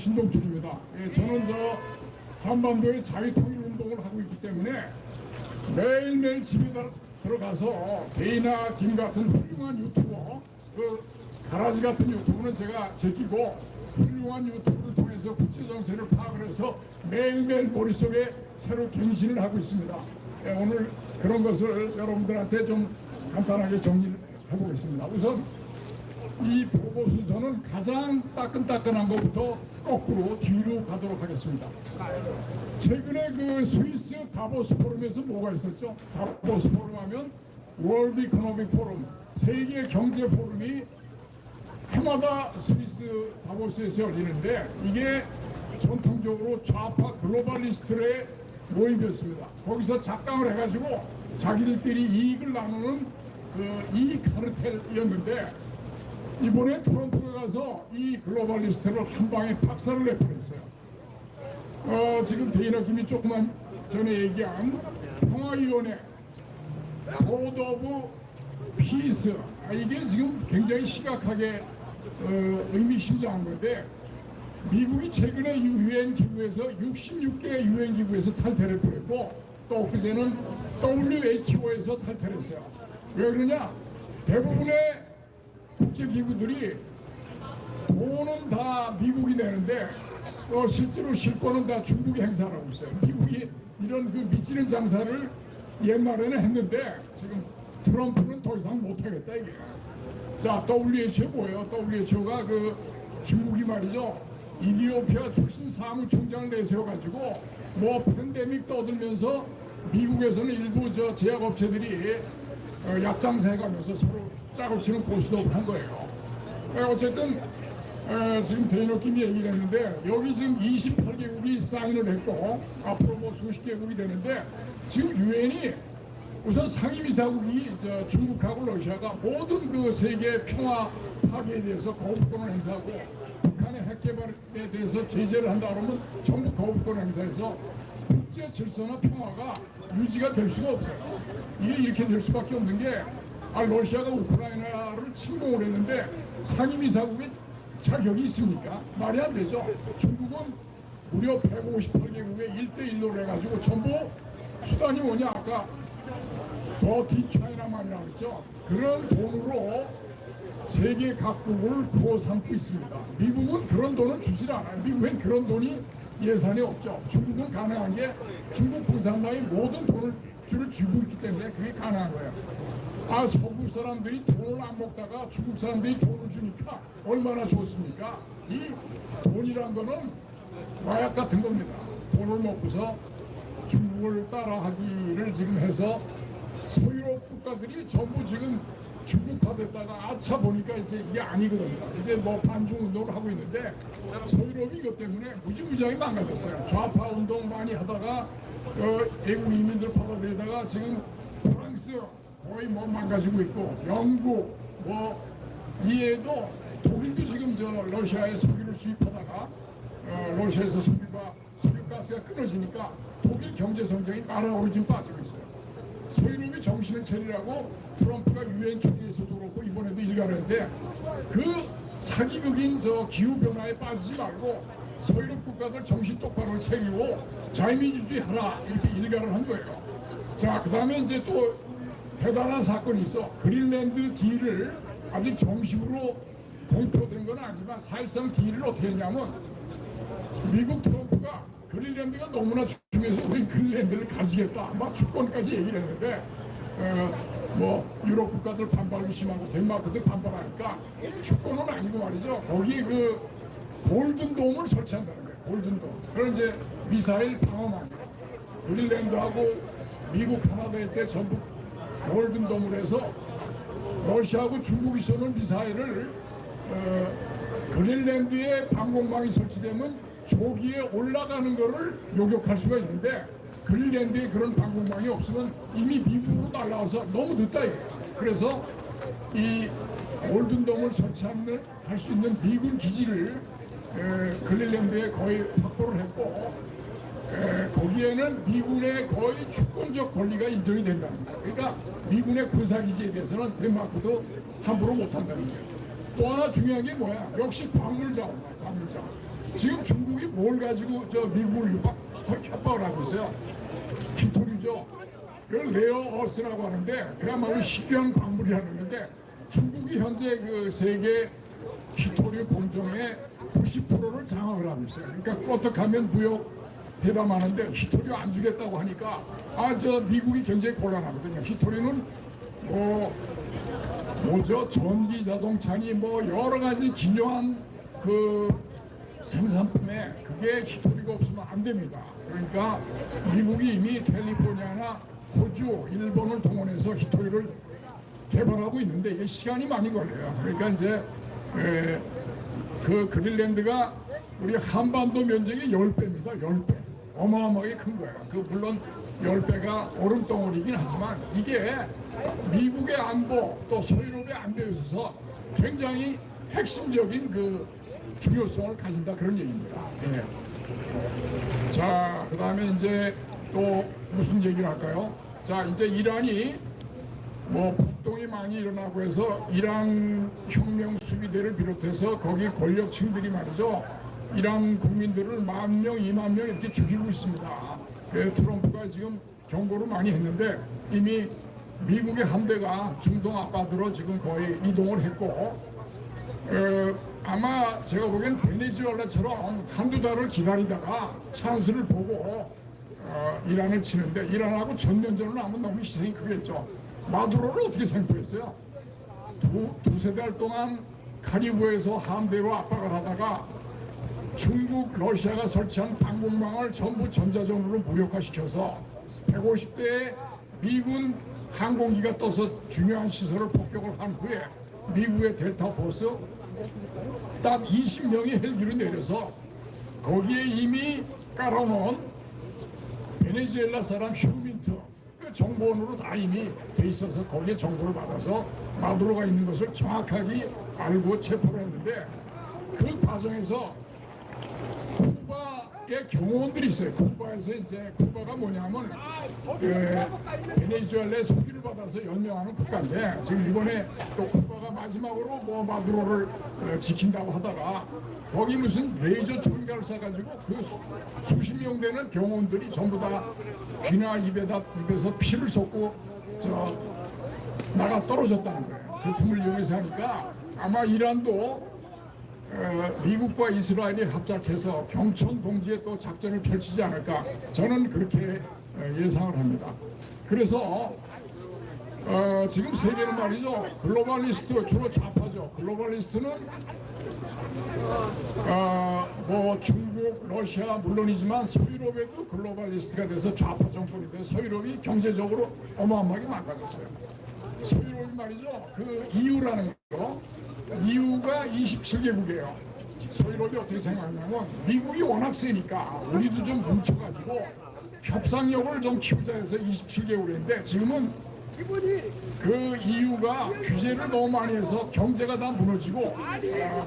신동철입니다. 저는 한반도의 자유통일운동을 하고 있기 때문에 매일매일 집에 들어가서 베이나 김 같은 훌륭한 유튜버, 가라지 같은 유튜브는 제가 제끼고 훌륭한 유튜브를 통해서 국제정세를 파악을 해서 매일매일 머릿속에 새로 갱신을 하고 있습니다. 오늘 그런 것을 여러분들한테 좀 간단하게 정리를 해보겠습니다. 우선 이 보고 순서는 가장 따끈따끈한 것부터 거꾸로 뒤로 가도록 하겠습니다. 최근에 그 스위스 다보스 포럼에서 뭐가 있었죠? 다보스 포럼 하면 월드 이코노믹 포럼, 세계 경제 포럼이 해마다 스위스 다보스에서 열리는데 이게 전통적으로 좌파 글로벌리스트의 모임이었습니다. 거기서 작강을 해가지고 자기들끼리 이익을 나누는 그 이익 카르텔이었는데 이번에 트럼프가 가서 이 글로벌리스트를 한 방에 박살을 내버렸어요. 지금 데이너 김이 조금만 전에 얘기한 평화위원회, 보드 오브 피스, 이게 지금 굉장히 심각하게 의미심장한 건데 미국이 최근에 유엔 기구에서 66개 유엔 기구에서 탈퇴를 했고 또 엊그제는 WHO에서 탈퇴를 했어요. 왜 그러냐? 대부분의 국제기구들이 돈은 다 미국이 내는데 실제로 실권은 다 중국이 행사를 하고 있어요. 미국이 이런 그 미치는 장사를 옛날에는 했는데 지금 트럼프는 더 이상 못하겠다 이게. 자, WHO 뭐예요? WHO가 그 중국이 말이죠. 이디오피아 출신 사무총장을 내세워가지고 뭐 팬데믹 떠들면서 미국에서는 일부 제약업체들이 약장사해가면서 서로 짝을 치는 고스톱을 한 거예요. 어쨌든 지금 데이너킴이 얘기를 했는데 여기 지금 28개국이 사인을 했고 앞으로 뭐 수십 개국이 되는데 지금 유엔이 우선 상임이사국이 중국하고 러시아가 모든 그 세계 평화 파괴에 대해서 거부권을 행사하고 북한의 핵 개발에 대해서 제재를 한다 그러면 전부 거부권 행사해서 국제 질서나 평화가 유지가 될 수가 없어요. 이게 이렇게 될 수밖에 없는 게 러시아가 우크라이나를 침공을 했는데 상임이사국의 자격이 있습니까? 말이 안 되죠. 중국은 무려 158개국에 1대1로 해가지고 전부 수단이 뭐냐 아까 더티 차이나만이라고 했죠. 그런 돈으로 세계 각국을 구워 삼고 있습니다. 미국은 그런 돈을 주질 않아요. 미국엔 그런 돈이 예산이 없죠. 중국은 가능한 게 중국 공산당이 모든 돈을 주고 있기 때문에 그게 가능한 거예요. 서구 사람들이 돈을 안 먹다가 중국 사람들이 돈을 주니까 얼마나 좋습니까? 이 돈이란 거는 마약 같은 겁니다. 돈을 먹고서 중국을 따라하기를 지금 해서 소유럽 국가들이 전부 지금 중국화됐다가 아차 보니까 이제 이게 아니거든요. 이제 뭐 반중 운동을 하고 있는데 소유럽이 이것 때문에 무지무지하게 망가졌어요. 좌파 운동 많이 하다가 외국 이민들 받아들이다가 지금 프랑스 거의 뭐 망가지고 있고 영국 뭐 이외에도 독일도 지금 러시아에 석유를 수입하다가 러시아에서 석유가스가 끊어지니까 독일 경제 성장이 나락으로 지금 빠지고 있어요. 소유럽이 정신을 차리라고 트럼프가 유엔 총회에서도 그렇고 이번에도 일가를 했는데 그 사기극인 기후변화에 빠지지 말고 소유럽 국가들 정신 똑바로 차리고 자유민주주의 하라 이렇게 일가를 한 거예요. 자, 그 다음에 이제 또 대단한 사건이 있어. 그린랜드 딜을 아직 정식으로 공표된 건 아니지만 사실상 딜을 어떻게 했냐면 미국 트럼프가 그린랜드가 너무나 중요해서 우리 그린랜드를 가지겠다 막 주권까지 얘기를 했는데 뭐 유럽 국가들 반발이 심하고 덴마크도 반발하니까 주권은 아니고 말이죠. 거기에 그 골든돔을 설치한다는 거예요. 골든돔. 그런 이제 미사일 방어망이에요. 그린랜드하고 미국 카나다일 때 전부 골든돔을 해서 러시아하고 중국이 쏘는 미사일을 그린랜드에 방공망이 설치되면 조기에 올라가는 거를 요격할 수가 있는데 그린랜드에 그런 방공망이 없으면 이미 미국으로 날아와서 너무 늦다 이거예요. 그래서 이 골든돔을 설치할 수 있는 미군 기지를 그린랜드에 거의 확보를 했고 거기에는 미군의 거의 주권적 권리가 인정이 된다는 거예요. 그러니까 미군의 군사기지에 대해서는 덴마크도 함부로 못한다는 거예요. 또 하나 중요한 게 뭐야? 역시 광물자원. 지금 중국이 뭘 가지고 저 미국을 협박을 하고 있어요? 히토리죠. 그걸 레어어스라고 하는데 그야말로 희귀한 광물이라는 건데 중국이 현재 그 세계 히토리 공정의 90%를 장악을 하고 있어요. 그러니까 어떡하면 무역 회담하는데 히토리 안 주겠다고 하니까 저 미국이 굉장히 곤란하거든요. 히토리는 뭐죠? 전기 자동차니 뭐 여러 가지 기묘한 그 생산품에 그게 히토리가 없으면 안 됩니다. 그러니까 미국이 이미 캘리포니아나 호주, 일본을 동원해서 히토리를 개발하고 있는데 이게 시간이 많이 걸려요. 그러니까 이제 그 그린란드가 우리 한반도 면적의 10배입니다. 10배. 어마어마하게 큰 거예요. 그 물론 10배가 얼음덩어리긴 하지만 이게 미국의 안보 또 서유럽의 안보에 있어서 굉장히 핵심적인 그 중요성을 가진다 그런 얘기입니다. 예. 자, 그 다음에 이제 또 무슨 얘기를 할까요? 자, 이제 이란이 뭐 폭동이 많이 일어나고 해서 이란 혁명 수비대를 비롯해서 거기 권력층들이 말이죠. 이란 국민들을 10,000명, 20,000명 이렇게 죽이고 있습니다. 트럼프가 지금 경고를 많이 했는데 이미 미국의 함대가 중동 앞바다로 지금 거의 이동을 했고 아마 제가 보기엔 베네수엘라처럼 한두 달을 기다리다가 찬스를 보고 이란을 치는데 이란하고 전면전을 하면 너무 희생이 크겠죠. 마두로를 어떻게 생포했어요? 두세 달 동안 카리브해에서 함대로 압박을 하다가 중국, 러시아가 설치한 방공망을 전부 전자전으로 무력화시켜서 150대의 미군 항공기가 떠서 중요한 시설을 폭격을 한 후에 미국의 델타 포스 딱 20명이 헬기로 내려서 거기에 이미 깔아놓은 베네수엘라 사람 휴민트 그 정보원으로 다 이미 돼 있어서 거기에 정보를 받아서 마두로가 있는 것을 정확하게 알고 체포를 했는데 그 과정에서 쿠바의 경호원들이 있어요. 쿠바에서 이제 쿠바가 뭐냐면 베네수엘라의 소기를 받아서 연명하는 국가인데 지금 이번에 또 쿠바가 마지막으로 뭐 마두로를 지킨다고 하다가 거기 무슨 레이저 총기를 쏴가지고 그 수십 명 되는 경호원들이 전부 다 귀나 입에서 피를 쏟고 나가 떨어졌다는 거예요. 그 틈을 이용해서 하니까 아마 이란도 미국과 이스라엘이 합작해서 경천 동지에 또 작전을 펼치지 않을까 저는 그렇게 예상을 합니다. 그래서 지금 세계는 말이죠. 글로벌리스트 주로 좌파죠. 글로벌리스트는 뭐 중국, 러시아 물론이지만 서유럽에도 글로벌리스트가 돼서 좌파 정권이 돼서 서유럽이 경제적으로 어마어마하게 망가졌어요. 서유럽이 말이죠. 그 EU라는 거 EU가 27개국이에요. 서유럽이 어떻게 생각하냐면 미국이 워낙 세니까 우리도 좀 뭉쳐가지고 협상력을 좀 키우자 해서 27개국인데 지금은 그 EU가 규제를 너무 많이 해서 경제가 다 무너지고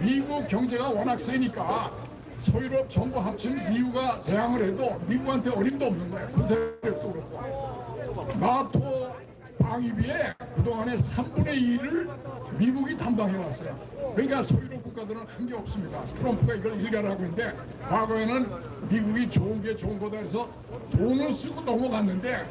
미국 경제가 워낙 세니까 서유럽 전부 합친 EU가 대항을 해도 미국한테 어림도 없는 거예요. 군사력도 그렇고 나토 방위비에 그동안에 3분의 2를 미국이 담당해왔어요. 그러니까 서유럽 국가들은 한 게 없습니다. 트럼프가 이걸 일가를 하고 있는데 과거에는 미국이 좋은 게 좋은 거다 해서 돈을 쓰고 넘어가는데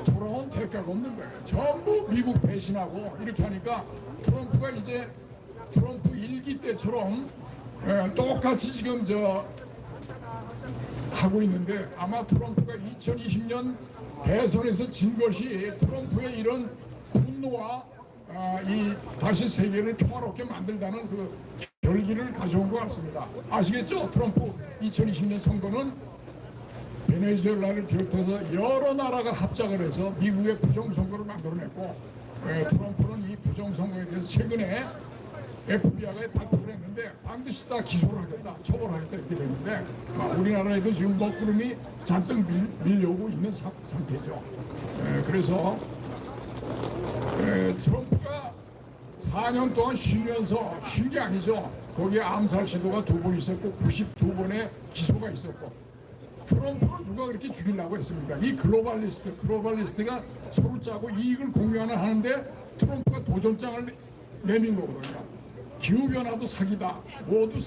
돌아온 대가가 없는 거예요. 전부 미국 배신하고 이렇게 하니까 트럼프가 이제 트럼프 1기 때처럼 똑같이 지금 하고 있는데 아마 트럼프가 2020년 대선에서 진 것이 트럼프의 이런 분노와 다시 세계를 평화롭게 만들다는 그 결기를 가져온 것 같습니다. 아시겠죠? 트럼프 2020년 선거는 베네수엘라를 비롯해서 여러 나라가 합작을 해서 미국의 부정선거를 만들어냈고 트럼프는 이 부정선거에 대해서 최근에 FBI가 발표를 했는데 반드시 다 기소를 하겠다, 처벌하겠다 이렇게 됐는데 우리나라에도 지금 먹구름이 잔뜩 밀려오고 있는 상태죠. 그래서 트럼프가 4년 동안 쉬면서 쉰 게 아니죠. 거기에 암살 시도가 2번 있었고 92번의 기소가 있었고 트럼프를 누가 그렇게 죽이려고 했습니까? 이 글로벌리스트가 서로 짜고 이익을 공유하는 하는데 트럼프가 도전장을 내민 거거든요. 기후변화도 사기다. 모두